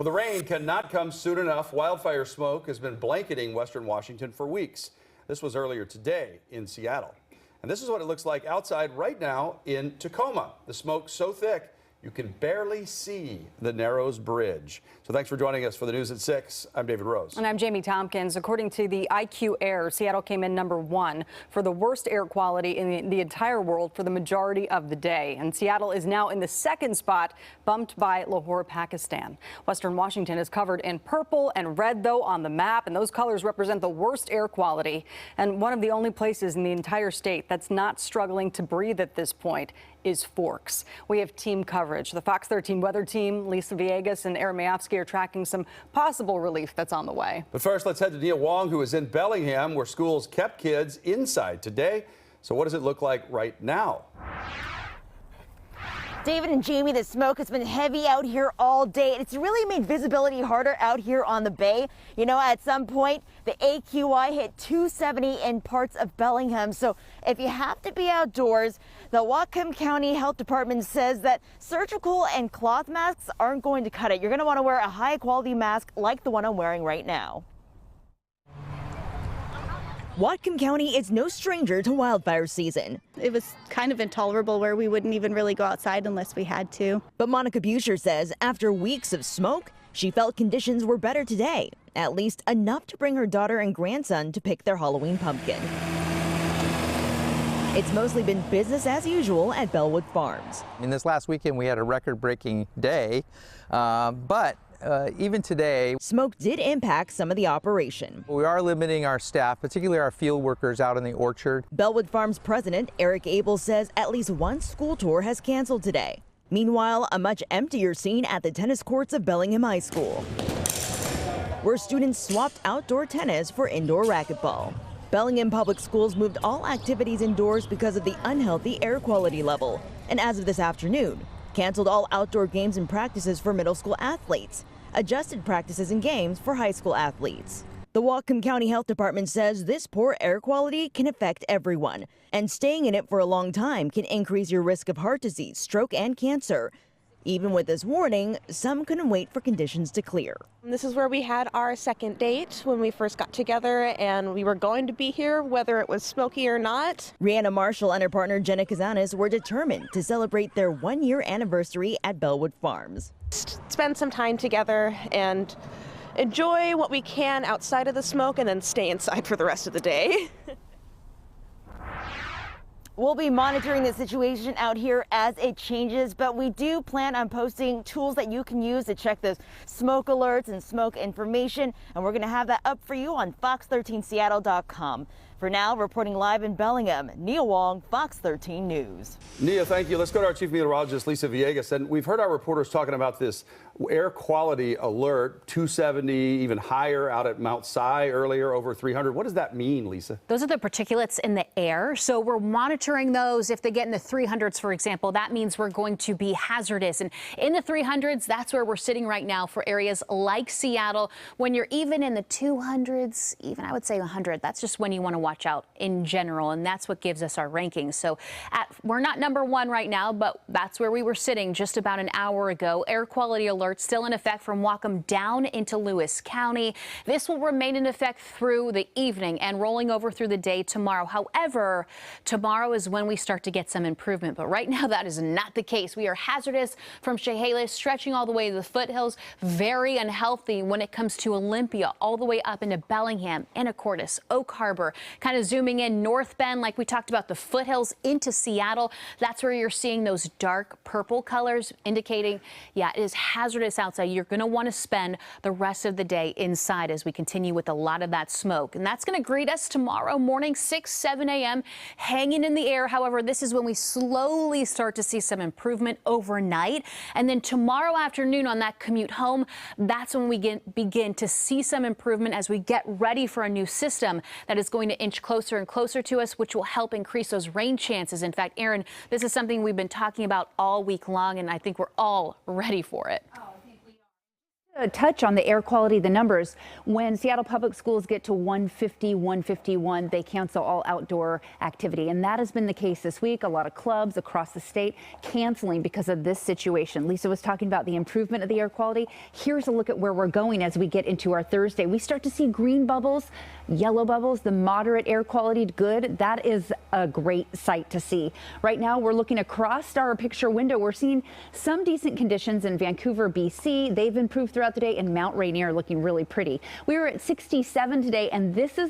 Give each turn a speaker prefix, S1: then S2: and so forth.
S1: Well, the rain cannot come soon enough. Wildfire smoke has been blanketing western Washington for weeks. This was earlier today in Seattle. And this is what it looks like outside right now in Tacoma. The smoke's so thick you can barely see the Narrows Bridge. So thanks for joining us for the news at 6. I'm David Rose.
S2: And I'm Jamie Tompkins. According to the IQAir, Seattle came in #1 for the worst air quality in the entire world for the majority of the day. And Seattle is now in the second spot, bumped by Lahore, Pakistan. Western Washington is covered in purple and red, though, on the map. And those colors represent the worst air quality. And one of the only places in the entire state that's not struggling to breathe at this point is Forks. We have team coverage. The Fox 13 weather team, Lisa Villegas and Aaron Mayofsky, are tracking some possible relief that's on the way.
S1: But first, let's head to Neil Wong, who is in Bellingham, where schools kept kids inside today. So what does it look like right now?
S3: David and Jamie, the smoke has been heavy out here all day. It's really made visibility harder out here on the bay. You know, at some point, the AQI hit 270 in parts of Bellingham. So if you have to be outdoors, the Whatcom County Health Department says that surgical and cloth masks aren't going to cut it. You're going to want to wear a high quality mask like the one I'm wearing right now. Whatcom County is no stranger to wildfire season.
S4: It was kind of intolerable where we wouldn't even really go outside unless we had to.
S3: But Monica Buescher says after weeks of smoke, she felt conditions were better today, at least enough to bring her daughter and grandson to pick their Halloween pumpkin. It's mostly been business as usual at Bellwood Farms.
S5: In this last weekend, we had a record-breaking day, but even today,
S3: smoke did impact some of the operation.
S5: We are limiting our staff, particularly our field workers out in the orchard.
S3: Bellwood Farms president Eric Abel says at least one school tour has canceled today. Meanwhile, a much emptier scene at the tennis courts of Bellingham High School, where students swapped outdoor tennis for indoor racquetball. Bellingham Public Schools moved all activities indoors because of the unhealthy air quality level, and as of this afternoon, canceled all outdoor games and practices for middle school athletes, adjusted practices and games for high school athletes. The Whatcom County Health Department says this poor air quality can affect everyone, and staying in it for a long time can increase your risk of heart disease, stroke, and cancer. Even with this warning, some couldn't wait for conditions to clear.
S6: This is where we had our second date when we first got together, and we were going to be here whether it was smoky or not.
S3: Rihanna Marshall and her partner Jenna Kazanis were determined to celebrate their one-year anniversary at Bellwood Farms.
S6: Spend some time together and enjoy what we can outside of the smoke and then stay inside for the rest of the day.
S3: We'll be monitoring the situation out here as it changes, but we do plan on posting tools that you can use to check those smoke alerts and smoke information, and we're going to have that up for you on fox13seattle.com. For now, reporting live in Bellingham, Neil Wong, Fox 13 News.
S1: Nia, thank you. Let's go to our chief meteorologist, Lisa Villegas. And we've heard our reporters talking about this air quality alert, 270, even higher out at Mount Si earlier, over 300. What does that mean, Lisa?
S7: Those are the particulates in the air. So we're monitoring those. If they get in the 300s, for example, that means we're going to be hazardous. And in the 300s, that's where we're sitting right now for areas like Seattle. When you're even in the 200s, even I would say 100, that's just when you want to watch out in general, and that's what gives us our rankings. So we're not #1 right now, but that's where we were sitting just about an hour ago. Air quality alert still in effect from Whatcom down into Lewis County. This will remain in effect through the evening and rolling over through the day tomorrow. However, tomorrow is when we start to get some improvement, but right now that is not the case. We are hazardous from Chehalis stretching all the way to the foothills, very unhealthy when it comes to Olympia, all the way up into Bellingham, Anacortes, Oak Harbor. Kind of zooming in North Bend, like we talked about, the foothills into Seattle. That's where you're seeing those dark purple colors indicating, yeah, it is hazardous outside. You're going to want to spend the rest of the day inside as we continue with a lot of that smoke. And that's going to greet us tomorrow morning, 6-7 a.m., hanging in the air. However, this is when we slowly start to see some improvement overnight. And then tomorrow afternoon on that commute home, that's when we begin to see some improvement as we get ready for a new system that is going to inch closer and closer to us, which will help increase those rain chances. In fact, Aaron, this is something we've been talking about all week long, and I think we're all ready for it.
S8: Touch on the air quality, the numbers. When Seattle Public Schools get to 150, 151, they cancel all outdoor activity. And that has been the case this week. A lot of clubs across the state canceling because of this situation. Lisa was talking about the improvement of the air quality. Here's a look at where we're going as we get into our Thursday. We start to see green bubbles, yellow bubbles, the moderate air quality good. That is a great sight to see. Right now, we're looking across our picture window. We're seeing some decent conditions in Vancouver, BC. They've improved throughout the day, and Mount Rainier looking really pretty. We were at 67 today, and this is